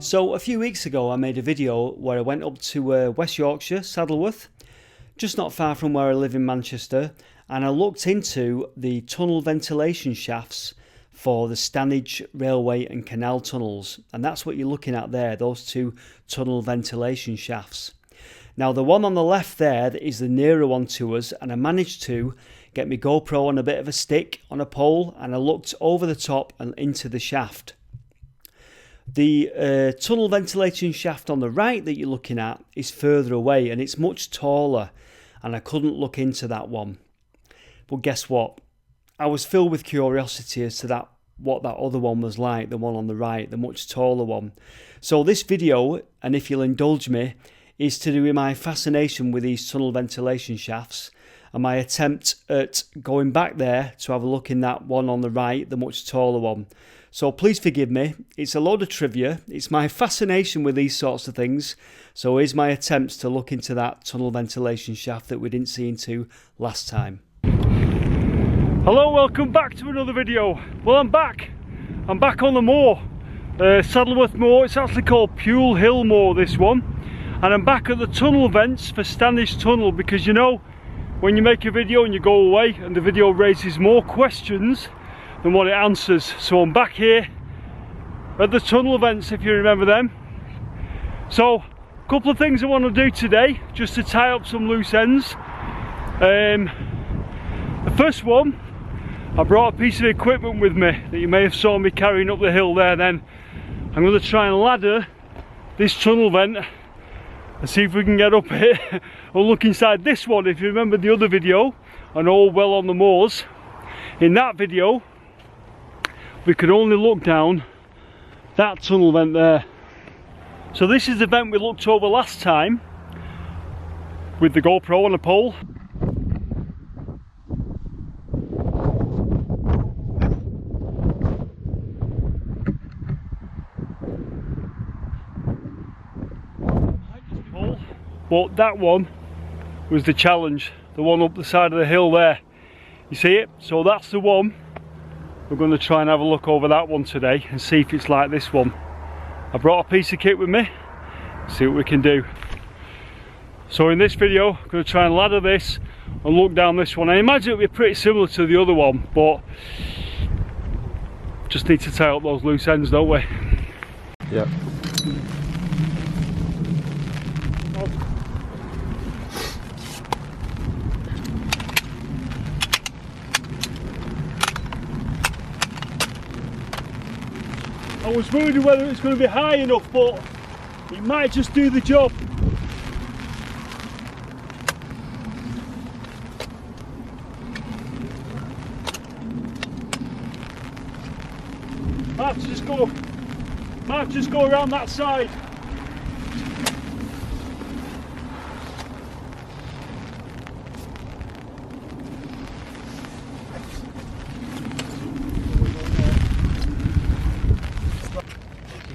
So a few weeks ago I made a video where I went up to West Yorkshire, Saddleworth, just not far from where I live in Manchester, and I looked into the tunnel ventilation shafts for the standedge railway and canal tunnels, and that's what you're looking at there, those two tunnel ventilation shafts. Now the one on the left there is the nearer one to us, and I managed to get my GoPro on a bit of a stick on a pole, and I looked over the top and into the shaft. The tunnel ventilation shaft on the right that you're looking at is further away and it's much taller, and I couldn't look into that one. But guess what? I was filled with curiosity as to what that other one was like, the one on the right, the much taller one. So this video, and if you'll indulge me, is to do with my fascination with these tunnel ventilation shafts and my attempt at going back there to have a look in that one on the right, the much taller one. So please forgive me, it's a load of trivia, it's my fascination with these sorts of things, so here's my attempts to look into that tunnel ventilation shaft that we didn't see into last time. Hello, welcome back to another video. Well, I'm back on the moor, Saddleworth Moor. It's actually called Pule Hill Moor, this one, and I'm back at the tunnel vents for Standedge Tunnel, because you know, when you make a video and you go away and the video raises more questions than what it answers. So I'm back here at the tunnel vents, if you remember them. So a couple of things I want to do today, just to tie up some loose ends. The first one, I brought a piece of equipment with me that you may have saw me carrying up the hill there. Then I'm going to try and ladder this tunnel vent and see if we can get up here or look inside this one. If you remember the other video on All Well on the Moors, in that video we could only look down that tunnel vent there. So this is the vent we looked over last time with the GoPro on a pole. But that one was the challenge, the one up the side of the hill there. You see it? So that's the one. We're going to try and have a look over that one today and see if it's like this one. I brought a piece of kit with me, see what we can do. So in this video, I'm going to try and ladder this and look down this one. I imagine it'll be pretty similar to the other one, but just need to tie up those loose ends, don't we? Yeah. I was worried whether it's going to be high enough, but it might just do the job. Might just go around that side.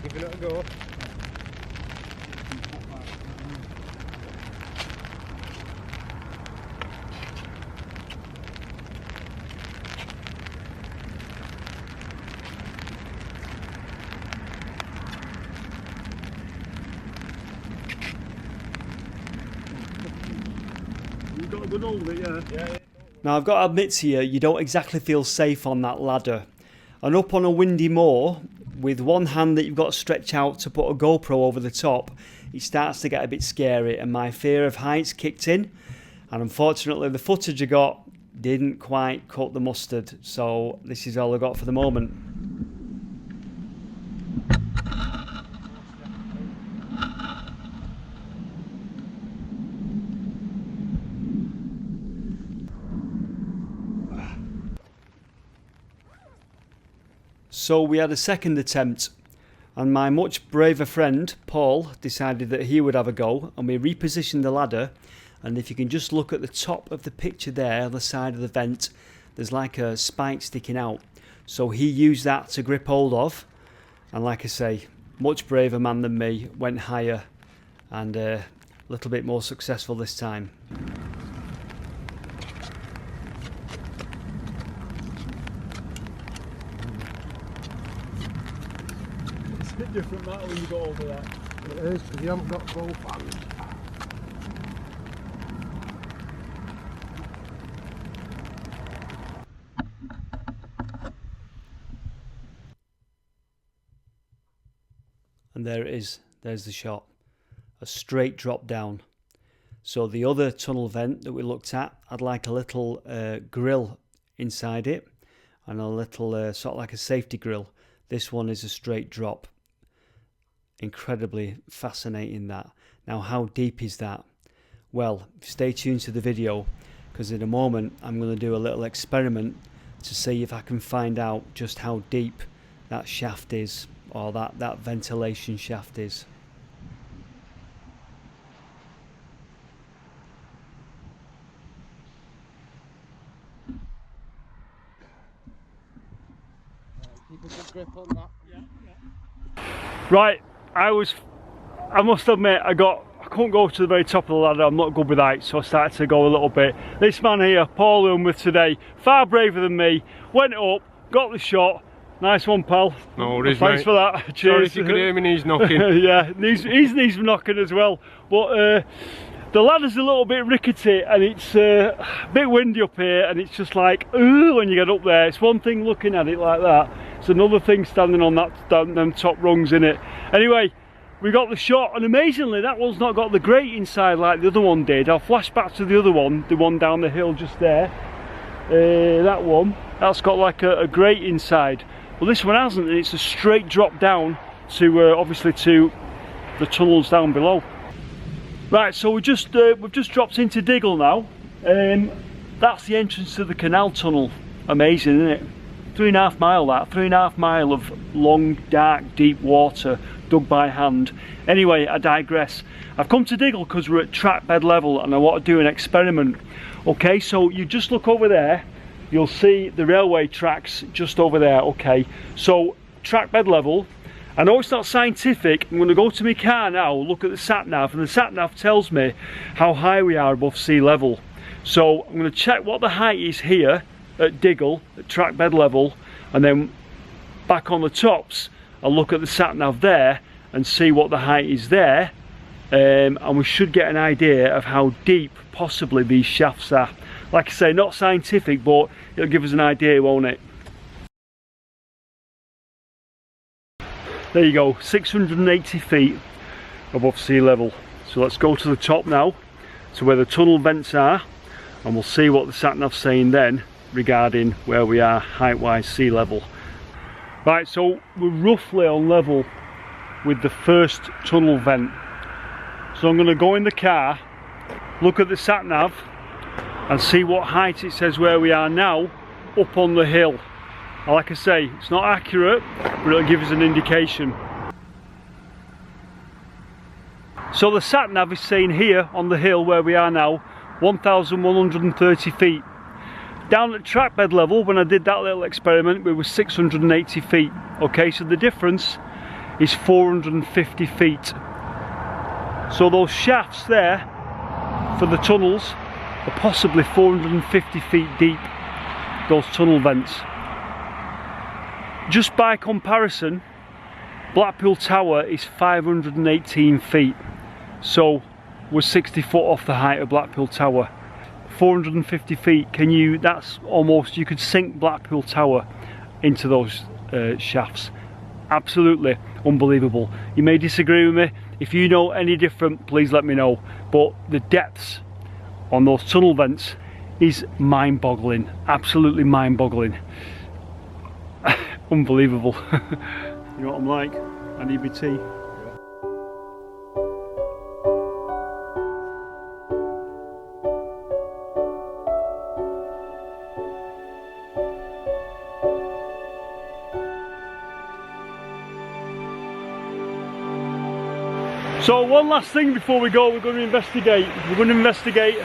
Give it a go. You've got a good hold of it, yeah? Now I've got to admit to you don't exactly feel safe on that ladder. And up on a windy moor, with one hand that you've got to stretch out to put a GoPro over the top, it starts to get a bit scary, and my fear of heights kicked in, and unfortunately the footage I got didn't quite cut the mustard, so this is all I got for the moment. So we had a second attempt, and my much braver friend Paul decided that he would have a go, and we repositioned the ladder. And if you can just look at the top of the picture there on the side of the vent, there's like a spike sticking out, so he used that to grip hold of, and like I say, much braver man than me, went higher and a little bit more successful this time. different matter when you go over that. It is, because you haven't got both hands. And there it is, there's the shot. A straight drop down. So the other tunnel vent that we looked at had like a little grill inside it and a little sort of like a safety grill. This one is a straight drop. Incredibly fascinating that. Now how deep is that? Well, stay tuned to the video, because in a moment I'm going to do a little experiment to see if I can find out just how deep that shaft is, or that ventilation shaft is. Keep a good grip on that. Right, I must admit, I couldn't go to the very top of the ladder. I'm not good with heights, so I started to go a little bit. This man here, Paul, who I'm with today, far braver than me, went up, got the shot. Nice one, pal. No worries, thanks mate. for that. Cheers. Sorry if you could hear me knees knocking. Yeah, his knees were knocking as well. But the ladder's a little bit rickety, and it's a bit windy up here, and it's just like, ooh, when you get up there. It's one thing looking at it like that. It's another thing standing on them top rungs in it. Anyway, we got the shot, and amazingly, that one's not got the grate inside like the other one did. I'll flash back to the other one, the one down the hill just there. That one, that's got like a grate inside. Well, this one hasn't, and it's a straight drop down to obviously to the tunnels down below. Right, so we've just dropped into Diggle now. That's the entrance to the canal tunnel. Amazing, isn't it? 3.5 mile that, 3.5 mile of long, dark, deep water dug by hand. Anyway, I digress. I've come to Diggle because we're at track bed level and I want to do an experiment. Okay, so you just look over there. You'll see the railway tracks just over there. Okay, so track bed level. I know it's not scientific. I'm going to go to my car now, look at the sat nav, and the sat nav tells me how high we are above sea level. So I'm going to check what the height is here at Diggle, at track bed level, and then back on the tops I'll look at the sat nav there and see what the height is there, and we should get an idea of how deep possibly these shafts are. Like I say, not scientific, but it'll give us an idea, won't it? There you go, 680 feet above sea level. So let's go to the top now, to where the tunnel vents are, and we'll see what the sat nav's saying then regarding where we are height-wise sea level. Right, so we're roughly on level with the first tunnel vent. So I'm going to go in the car, look at the sat nav, and see what height it says where we are now up on the hill. Like I say, it's not accurate, but it'll give us an indication. So the sat nav is saying here on the hill where we are now, 1,130 feet. Down at track bed level, when I did that little experiment, we were 680 feet. Okay, so the difference is 450 feet. So those shafts there for the tunnels are possibly 450 feet deep, those tunnel vents. Just by comparison, Blackpool Tower is 518 feet. So we're 60 foot off the height of Blackpool Tower. 450 feet, that's almost, you could sink Blackpool Tower into those shafts. Absolutely unbelievable. You may disagree with me. If you know any different, please let me know. But the depths on those tunnel vents is mind-boggling. Absolutely mind-boggling. Unbelievable. You know what I'm like? I need my tea. So one last thing before we go, we're going to investigate. We're going to investigate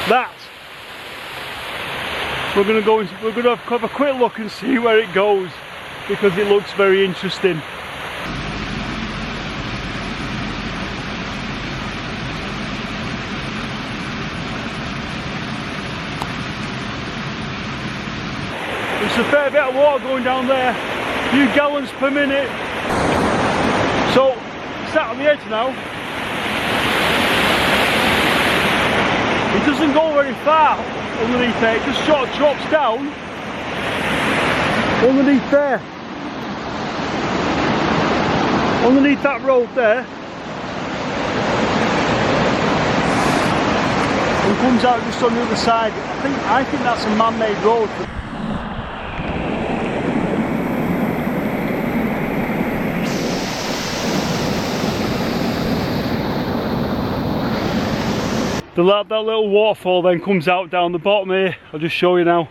that. We're going to have a quick look and see where it goes, because it looks very interesting. There's a fair bit of water going down there. few gallons per minute. So, sat on the edge now. It doesn't go very far underneath there, it just sort of drops down underneath there. Underneath that road there. And comes out just on the other side. I think that's a man-made road. That little waterfall then comes out down the bottom here. I'll just show you now.